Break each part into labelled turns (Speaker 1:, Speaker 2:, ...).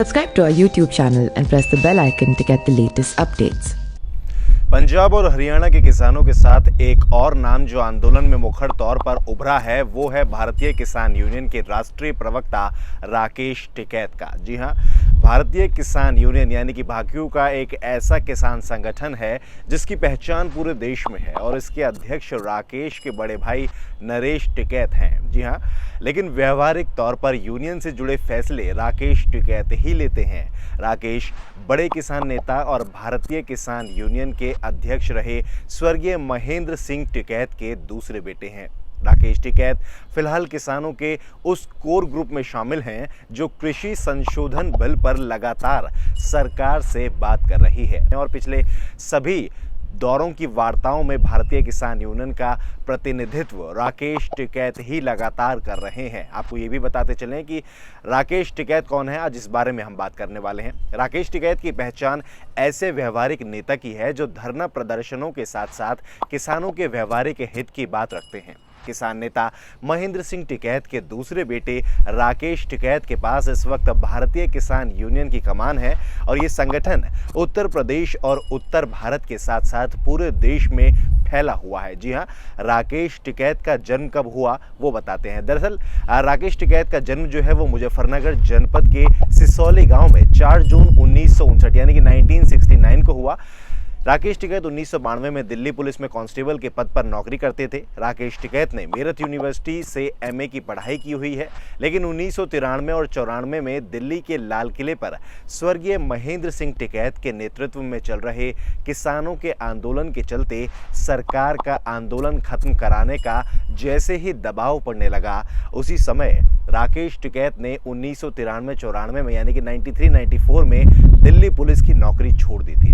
Speaker 1: Subscribe to our YouTube channel and press the bell icon to get the latest updates.
Speaker 2: Punjab और हरियाणा के किसानों के साथ एक और नाम जो आंदोलन में मुखर तौर पर उभरा है वो है भारतीय किसान यूनियन के राष्ट्रीय प्रवक्ता राकेश टिकैत का। जी हां, भारतीय किसान यूनियन यानी कि भाकियू का एक ऐसा किसान संगठन है जिसकी पहचान पूरे देश में है और इसके अध्यक्ष राकेश के बड़े भाई नरेश टिकैत हैं। जी हां, लेकिन व्यवहारिक तौर पर यूनियन से जुड़े फैसले राकेश टिकैत ही लेते हैं। राकेश बड़े किसान नेता और भारतीय किसान यूनियन के अध्यक्ष रहे स्वर्गीय महेंद्र सिंह टिकैत के दूसरे बेटे हैं। राकेश टिकैत फिलहाल किसानों के उस कोर ग्रुप में शामिल हैं जो कृषि संशोधन बिल पर लगातार सरकार से बात कर रही है और पिछले सभी दौरों की वार्ताओं में भारतीय किसान यूनियन का प्रतिनिधित्व राकेश टिकैत ही लगातार कर रहे हैं। आपको ये भी बताते चलें कि राकेश टिकैत कौन है, आज इस बारे में हम बात करने वाले हैं। राकेश टिकैत की पहचान ऐसे व्यवहारिक नेता की है जो धरना प्रदर्शनों के साथ साथ किसानों के व्यवहारिक हित की बात रखते हैं। किसान नेता महेंद्र सिंह टिकैत के दूसरे बेटे राकेश टिकैत के पास इस वक्त भारतीय किसान यूनियन की कमान है और ये संगठन उत्तर प्रदेश और उत्तर भारत के साथ साथ पूरे देश में फैला हुआ है। जी हां, राकेश टिकैत का जन्म कब हुआ वो बताते हैं। दरअसल राकेश टिकैत का जन्म जो है वो मुजफ्फरनगर जनपद के सिसौली गांव में 4 जून 1959 यानी कि 1969 को हुआ। राकेश टिकैत 1992 में दिल्ली पुलिस में कांस्टेबल के पद पर नौकरी करते थे। राकेश टिकैत ने मेरठ यूनिवर्सिटी से एमए की पढ़ाई की हुई है, लेकिन 1993 और 94 में दिल्ली के लाल किले पर स्वर्गीय महेंद्र सिंह टिकैत के नेतृत्व में चल रहे किसानों के आंदोलन के चलते सरकार का आंदोलन खत्म कराने का जैसे ही दबाव पड़ने लगा, उसी समय राकेश टिकैत ने 1993-94 में यानी कि 93-94 में दिल्ली पुलिस की नौकरी छोड़ दी थी।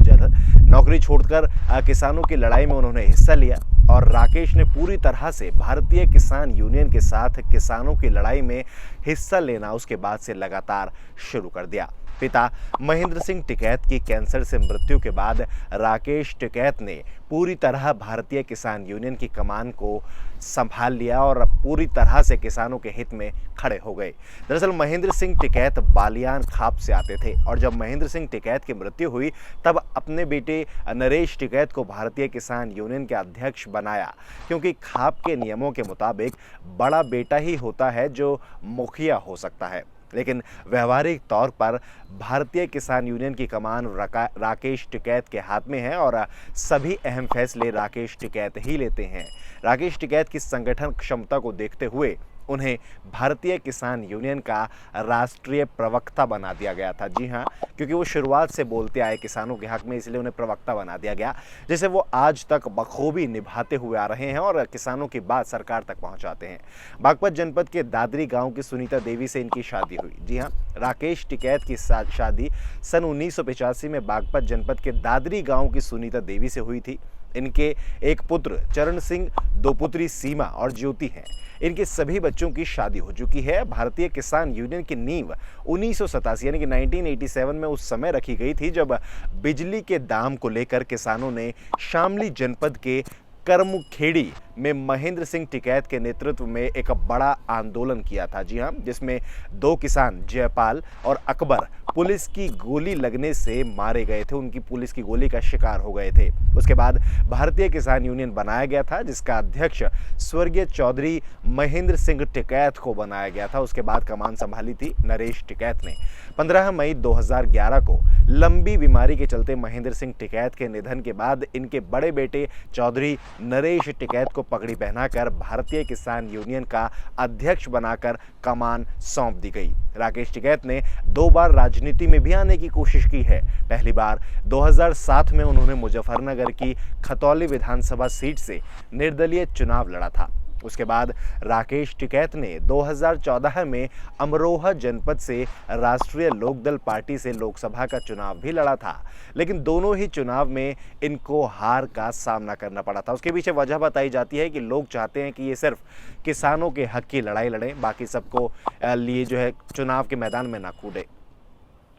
Speaker 2: नौकरी छोड़कर किसानों की लड़ाई में उन्होंने हिस्सा लिया और राकेश ने पूरी तरह से भारतीय किसान यूनियन के साथ किसानों की लड़ाई में हिस्सा लेना उसके बाद से लगातार शुरू कर दिया। पिता महेंद्र सिंह टिकैत की कैंसर से मृत्यु के बाद राकेश टिकैत ने पूरी तरह भारतीय किसान यूनियन की कमान को संभाल लिया और पूरी तरह से किसानों के हित में खड़े हो गए। दरअसल महेंद्र सिंह टिकैत बालियान खाप से आते थे और जब महेंद्र सिंह टिकैत की मृत्यु हुई तब अपने बेटे नरेश टिकैत को भारतीय किसान यूनियन के अध्यक्ष बनाया, क्योंकि खाप के नियमों के मुताबिक बड़ा बेटा ही होता है जो मुखिया हो सकता है। लेकिन व्यवहारिक तौर पर भारतीय किसान यूनियन की कमान राकेश टिकैत के हाथ में है और सभी अहम फैसले राकेश टिकैत ही लेते हैं। राकेश टिकैत की संगठन क्षमता को देखते हुए उन्हें भारतीय किसान यूनियन का राष्ट्रीय प्रवक्ता बना दिया गया था। जी हां, क्योंकि वो शुरुआत से बोलते आए किसानों के हक में, इसलिए उन्हें प्रवक्ता बना दिया गया, जिसे वो आज तक बखूबी निभाते हुए आ रहे हैं और किसानों की बात सरकार तक पहुंचाते हैं। बागपत जनपद के दादरी गांव की सुनीता देवी से इनकी शादी हुई। जी हां, राकेश टिकैत की शादी सन 1985 में बागपत जनपद के दादरी गाँव की सुनीता देवी से हुई थी। इनके एक पुत्र चरण सिंह, 2 पुत्री सीमा और ज्योति हैं। इनके सभी बच्चों की शादी हो चुकी है। भारतीय किसान यूनियन की नींव 1987 यानी कि 1987 में उस समय रखी गई थी जब बिजली के दाम को लेकर किसानों ने शामली जनपद के करमुखेड़ी में महेंद्र सिंह टिकैत के नेतृत्व में एक बड़ा आंदोलन किया था। जी हां, जिसमें 2 किसान जयपाल और अकबर पुलिस की गोली लगने से मारे गए थे, उनकी पुलिस की गोली का शिकार हो गए थे। उसके बाद भारतीय किसान यूनियन बनाया गया था, जिसका अध्यक्ष स्वर्गीय चौधरी महेंद्र सिंह टिकैत को बनाया गया था। उसके बाद कमान संभाली थी नरेश टिकैत ने। 15 मई 2011 को लंबी बीमारी के चलते महेंद्र सिंह टिकैत के निधन के बाद इनके बड़े बेटे चौधरी नरेश टिकैत को पगड़ी पहनाकर भारतीय किसान यूनियन का अध्यक्ष बनाकर कमान सौंप दी गई। राकेश टिकैत ने 2 बार राजनीति में भी आने की कोशिश की है। पहली बार 2007 में उन्होंने मुजफ्फरनगर की खतौली विधानसभा सीट से निर्दलीय चुनाव लड़ा था। उसके बाद राकेश टिकैत ने 2014 में अमरोहा जनपद से राष्ट्रीय लोकदल पार्टी से लोकसभा का चुनाव भी लड़ा था, लेकिन दोनों ही चुनाव में इनको हार का सामना करना पड़ा था। उसके पीछे वजह बताई जाती है कि लोग चाहते हैं कि ये सिर्फ किसानों के हक की लड़ाई लड़ें, बाकी सबको लिए जो है चुनाव के मैदान में ना कूदे।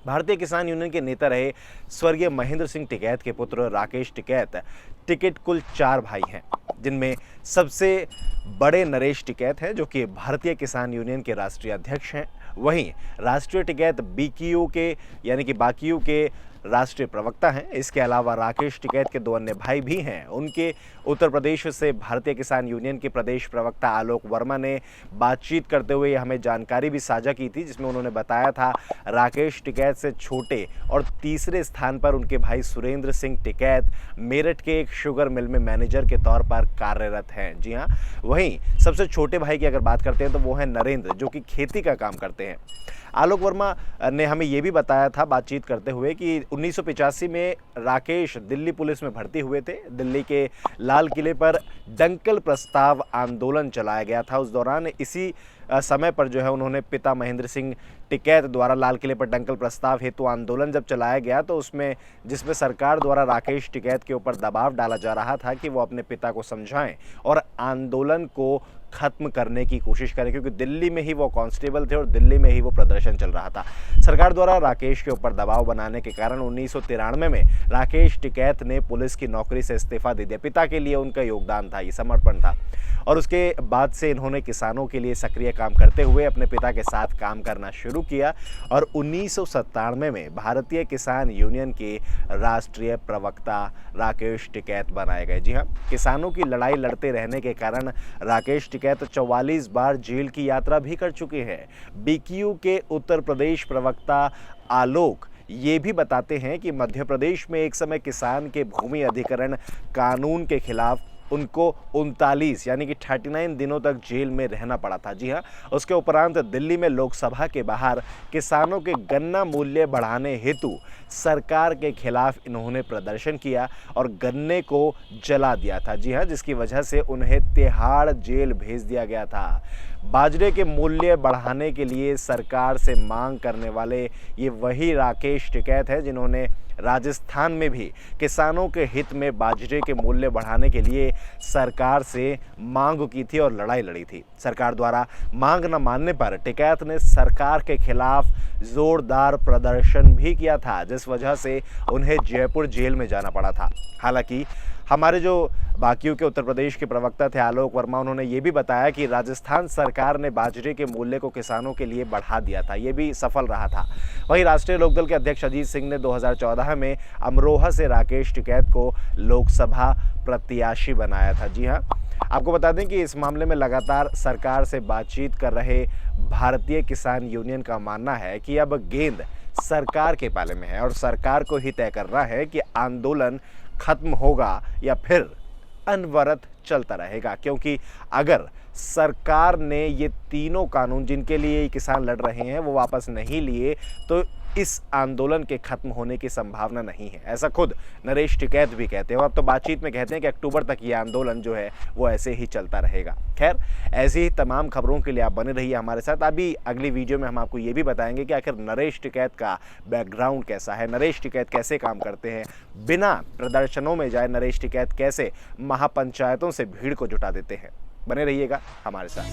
Speaker 2: भारतीय किसान यूनियन के नेता रहे स्वर्गीय महेंद्र सिंह टिकैत के पुत्र राकेश टिकैत टिकैत कुल 4 भाई हैं, जिनमें सबसे बड़े नरेश टिकैत हैं जो कि भारतीय किसान यूनियन के राष्ट्रीय अध्यक्ष हैं। वहीं राष्ट्रीय टिकैत बीकेयू के यानी कि बाकीयू के राष्ट्रीय प्रवक्ता हैं। इसके अलावा राकेश टिकैत के 2 अन्य भाई भी हैं। उनके उत्तर प्रदेश से भारतीय किसान यूनियन के प्रदेश प्रवक्ता आलोक वर्मा ने बातचीत करते हुए हमें जानकारी भी साझा की थी, जिसमें उन्होंने बताया था राकेश टिकैत से छोटे और तीसरे स्थान पर उनके भाई सुरेंद्र सिंह टिकैत मेरठ के एक शुगर मिल में मैनेजर के तौर पर कार्यरत हैं। जी हाँ, वहीं सबसे छोटे भाई की अगर बात करते हैं तो वो है नरेंद्र, जो कि खेती का काम करते हैं। आलोक वर्मा ने हमें ये भी बताया था बातचीत करते हुए कि 1985 में राकेश दिल्ली पुलिस में भर्ती हुए थे। दिल्ली के लाल किले पर दंकल प्रस्ताव आंदोलन चलाया गया था। उस दौरान इसी समय पर जो है उन्होंने पिता महेंद्र सिंह टिकैत द्वारा लाल किले पर दंकल प्रस्ताव हेतु आंदोलन जब चलाया गया तो जिसमें सरकार द्वारा राकेश टिकैत के ऊपर दबाव डाला जा रहा था कि वो अपने पिता को समझाएं और आंदोलन को खत्म करने की कोशिश करें, क्योंकि दिल्ली में ही वो कांस्टेबल थे और दिल्ली में ही वो प्रदर्शन चल रहा था। सरकार द्वारा राकेश के ऊपर दबाव बनाने के कारण 1993 में राकेश टिकैत ने पुलिस की नौकरी से इस्तीफा दे दिया। पिता के लिए उनका योगदान था, ये समर्पण था, और उसके बाद से इन्होंने किसानों के लिए सक्रिय काम करते हुए अपने पिता के साथ काम करना शुरू किया और 1997 में भारतीय किसान यूनियन के राष्ट्रीय प्रवक्ता राकेश टिकैत बनाए गए। जी हाँ, किसानों की लड़ाई लड़ते रहने के कारण राकेश टिकैत 44 बार जेल की यात्रा भी कर चुके हैं। बीकेयू के उत्तर प्रदेश प्रवक्ता आलोक ये भी बताते हैं कि मध्य प्रदेश में एक समय किसान के भूमि अधिग्रहण कानून के खिलाफ उनको 39 यानी कि 39 दिनों तक जेल में रहना पड़ा था। जी हाँ, उसके उपरांत दिल्ली में लोकसभा के बाहर किसानों के गन्ना मूल्य बढ़ाने हेतु सरकार के खिलाफ इन्होंने प्रदर्शन किया और गन्ने को जला दिया था। जी हाँ, जिसकी वजह से उन्हें तिहाड़ जेल भेज दिया गया था। बाजरे के मूल्य बढ़ाने के लिए सरकार से मांग करने वाले ये वही राकेश टिकैत है जिन्होंने राजस्थान में भी किसानों के हित में बाजरे के मूल्य बढ़ाने के लिए सरकार से मांग की थी और लड़ाई लड़ी थी। सरकार द्वारा मांग न मानने पर टिकैत ने सरकार के खिलाफ जोरदार प्रदर्शन भी किया था, जिस वजह से उन्हें जयपुर जेल में जाना पड़ा था। हालांकि हमारे जो बाकियों के उत्तर प्रदेश के प्रवक्ता थे आलोक वर्मा, उन्होंने ये भी बताया कि राजस्थान सरकार ने बाजरे के मूल्य को किसानों के लिए बढ़ा दिया था, ये भी सफल रहा था। वहीं राष्ट्रीय लोकदल के अध्यक्ष अजीत सिंह ने 2014 में अमरोहा से राकेश टिकैत को लोकसभा प्रत्याशी बनाया था। जी हाँ, आपको बता दें कि इस मामले में लगातार सरकार से बातचीत कर रहे भारतीय किसान यूनियन का मानना है कि अब गेंद सरकार के पाले में है और सरकार को ही तय करना है कि आंदोलन खत्म होगा या फिर अनवरत चलता रहेगा। क्योंकि अगर सरकार ने ये तीनों कानून जिनके लिए ये किसान लड़ रहे हैं वो वापस नहीं लिए तो इस आंदोलन के खत्म होने की संभावना नहीं है। ऐसा खुद नरेश टिकैत भी कहते हैं। अब तो बातचीत में कहते हैं कि अक्टूबर तक ये आंदोलन जो है वो ऐसे ही चलता रहेगा। खैर, ऐसी ही तमाम खबरों के लिए आप बने रहिए हमारे साथ। अभी अगली वीडियो में हम आपको ये भी बताएंगे कि आखिर नरेश टिकैत का बैकग्राउंड कैसा है, नरेश टिकैत कैसे काम करते हैं, बिना प्रदर्शनों में जाए नरेश टिकैत कैसे महापंचायतों से भीड़ को जुटा देते हैं। बने रहिएगा हमारे साथ।